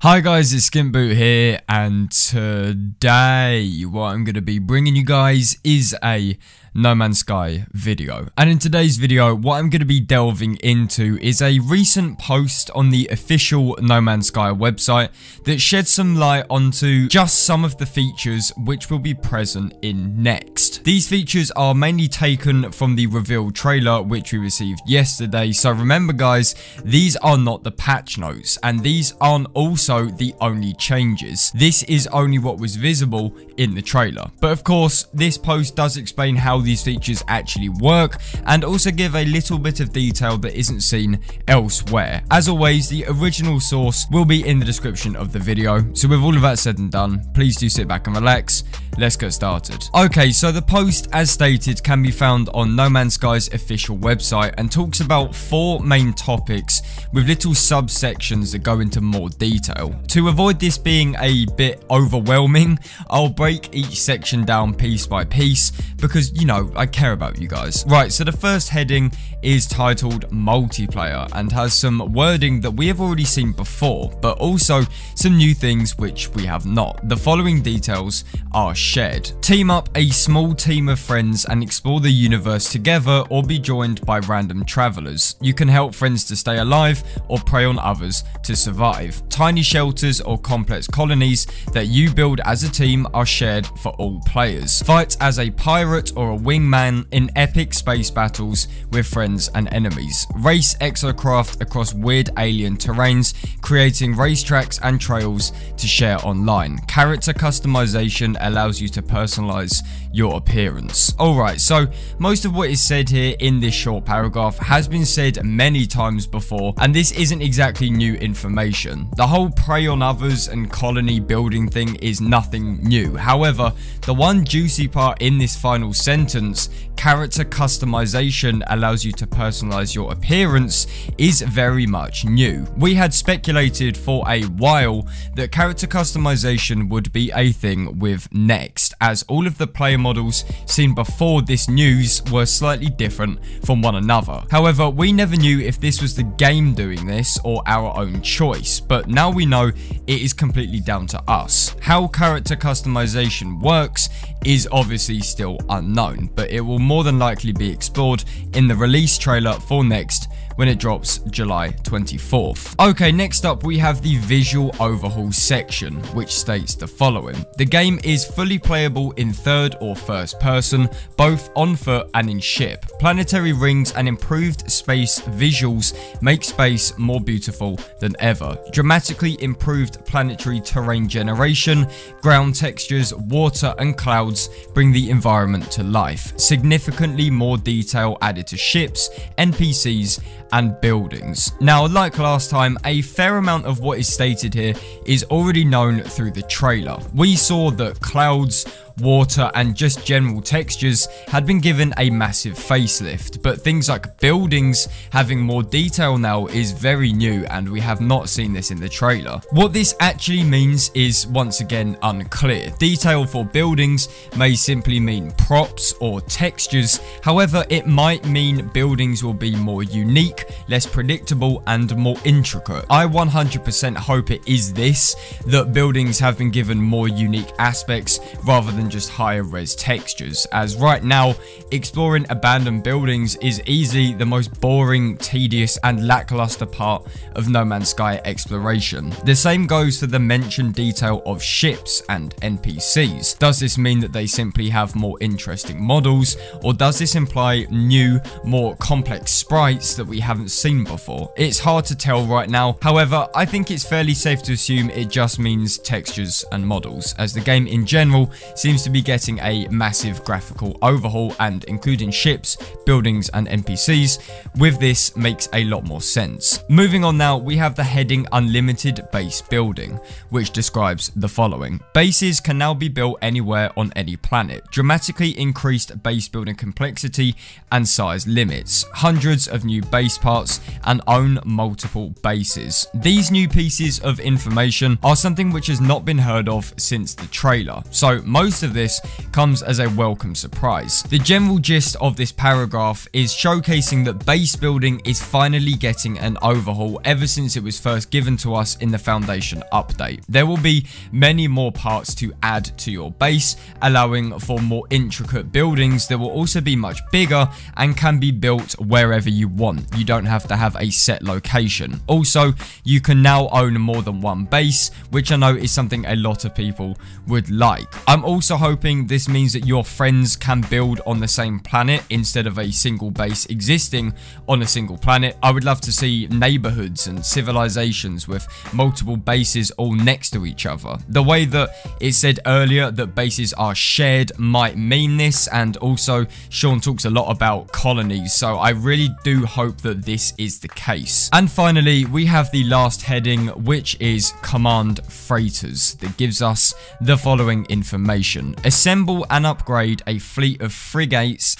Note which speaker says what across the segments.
Speaker 1: Hi guys, it's SkintBoot here, and today what I'm going to be bringing you guys is a No Man's Sky video. And in today's video, what I'm going to be delving into is a recent post on the official No Man's Sky website that sheds some light onto just some of the features which will be present in Next. These features are mainly taken from the reveal trailer which we received yesterday, so remember guys, these are not the patch notes, and these aren't also the only changes. This is only what was visible in the trailer. But of course, this post does explain how these features actually work and also give a little bit of detail that isn't seen elsewhere. As always, the original source will be in the description of the video. So with all of that said and done, please do sit back and relax. Let's get started. Okay, so the post, as stated, can be found on No Man's Sky's official website and talks about 4 main topics with little subsections that go into more detail. To avoid this being a bit overwhelming, I'll break each section down piece by piece because, you know, I care about you guys. Right, so the first heading is titled Multiplayer and has some wording that we have already seen before, but also some new things which we have not. The following details are shared. Team up a small team of friends and explore the universe together, or be joined by random travelers. You can help friends to stay alive or prey on others to survive. Tiny shelters or complex colonies that you build as a team are shared for all players. Fight as a pirate or a wingman in epic space battles with friends and enemies. Race exocraft across weird alien terrains, creating racetracks and trails to share online. Character customization allows you to personalize your appearance. Alright, so most of what is said here in this short paragraph has been said many times before, and this isn't exactly new information. The whole prey on others and colony building thing is nothing new. However, the one juicy part in this final sentence, character customization allows you to personalize your appearance, is very much new. We had speculated for a while that character customization would be a thing with Next, as all of the player models seen before this news were slightly different from one another. However, we never knew if this was the game doing this or our own choice, but now we know it is completely down to us. How character customization works is obviously still unknown, but it will more than likely be explored in the release trailer for Next when it drops July 24th. Okay, next up we have the visual overhaul section, which states the following. The game is fully playable in third or first person, both on foot and in ship. Planetary rings and improved space visuals make space more beautiful than ever. Dramatically improved planetary terrain generation, ground textures, water and clouds bring the environment to life. Significantly more detail added to ships, NPCs, and buildings. Now, like last time, a fair amount of what is stated here is already known through the trailer. We saw that clouds, water and just general textures had been given a massive facelift, but things like buildings having more detail now is very new, and we have not seen this in the trailer. What this actually means is once again unclear. Detail for buildings may simply mean props or textures, however it might mean buildings will be more unique, less predictable and more intricate. I 100% hope it is this, that buildings have been given more unique aspects rather than just higher res textures, as right now exploring abandoned buildings is easily the most boring, tedious and lackluster part of No Man's Sky exploration. The same goes for the mentioned detail of ships and NPCs. Does this mean that they simply have more interesting models, or does this imply new, more complex sprites that we haven't seen before? It's hard to tell right now. However, I think it's fairly safe to assume it just means textures and models, as the game in general seems to be getting a massive graphical overhaul, and including ships, buildings and NPCs with this makes a lot more sense. Moving on now, we have the heading Unlimited Base Building, which describes the following. Bases can now be built anywhere on any planet. Dramatically increased base building complexity and size limits. Hundreds of new base parts and own multiple bases. These new pieces of information are something which has not been heard of since the trailer. So most most of this comes as a welcome surprise. The general gist of this paragraph is showcasing that base building is finally getting an overhaul ever since it was first given to us in the Foundation update. There will be many more parts to add to your base, allowing for more intricate buildings that will also be much bigger and can be built wherever you want. You don't have to have a set location. Also, you can now own more than one base, which I know is something a lot of people would like. I'm also hoping this means that your friends can build on the same planet instead of a single base existing on a single planet. I would love to see neighborhoods and civilizations with multiple bases all next to each other. The way that it said earlier that bases are shared might mean this, and also Sean talks a lot about colonies, so I really do hope that this is the case. And finally, we have the last heading, which is command freighters, that gives us the following information. Assemble and upgrade a fleet of frigates,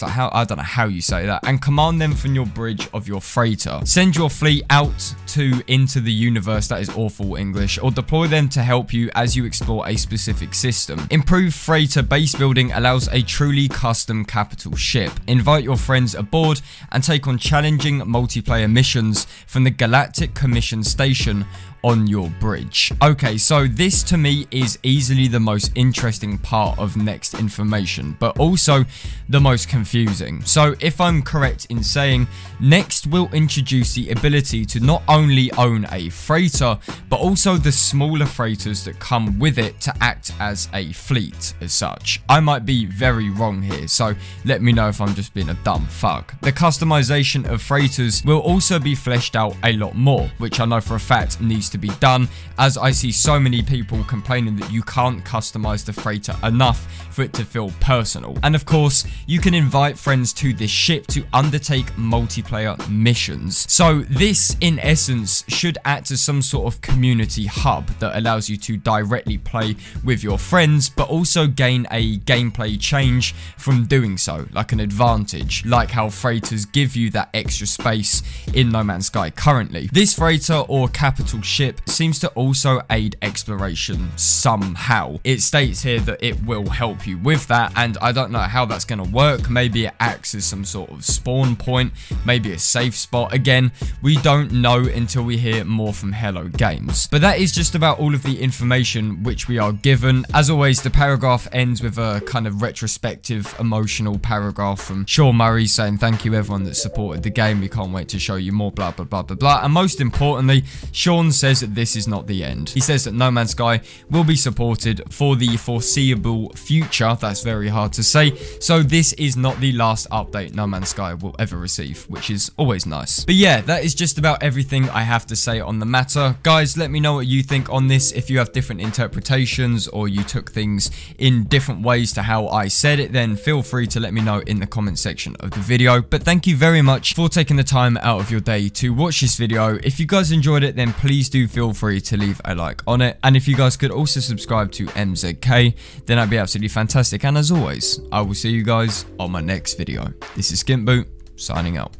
Speaker 1: like how, I don't know how you say that, and command them from your bridge of your freighter. Send your fleet out into the universe, that is awful English, or deploy them to help you as you explore a specific system. Improved freighter base building allows a truly custom capital ship. Invite your friends aboard and take on challenging multiplayer missions from the Galactic Commission Station on your bridge. Okay, so this to me is easily the most interesting part of next information, but also the most confusing. So if I'm correct in saying, next will introduce the ability to not only own a freighter, but also the smaller freighters that come with it to act as a fleet as such. I might be very wrong here, so let me know if I'm just being a dumb fuck. The customization of freighters will also be fleshed out a lot more, which I know for a fact needs to be done, as I see so many people complaining that you can't customize the freighter enough for it to feel personal. And of course, you can invite friends to this ship to undertake multiplayer missions. So this in essence should act as some sort of community hub that allows you to directly play with your friends, but also gain a gameplay change from doing so, like an advantage, like how freighters give you that extra space in No Man's Sky currently. This freighter or capital ship seems to also aid exploration somehow. It states here that it will help you with that, and I don't know how that's going to work. Maybe it acts as some sort of spawn point, maybe a safe spot. Again, we don't know until we hear more from Hello Games. But that is just about all of the information which we are given. As always, the paragraph ends with a kind of retrospective, emotional paragraph from Sean Murray saying thank you everyone that supported the game. We can't wait to show you more, blah blah blah blah blah. And most importantly, Sean says that this is not the end. He says that No Man's Sky will be supported for the foreseeable future. That's very hard to say. So this is not the last update No Man's Sky will ever receive, which is always nice. But yeah, that is just about everything I have to say on the matter. Guys, let me know what you think on this. If you have different interpretations or you took things in different ways to how I said it, then feel free to let me know in the comment section of the video. But thank you very much for taking the time out of your day to watch this video. If you guys enjoyed it, then please do feel free to leave a like on it. And if you guys could also subscribe to MZK, then that'd be absolutely fantastic. And as always, I will see you guys on my next video. This is SkintBoot, signing out.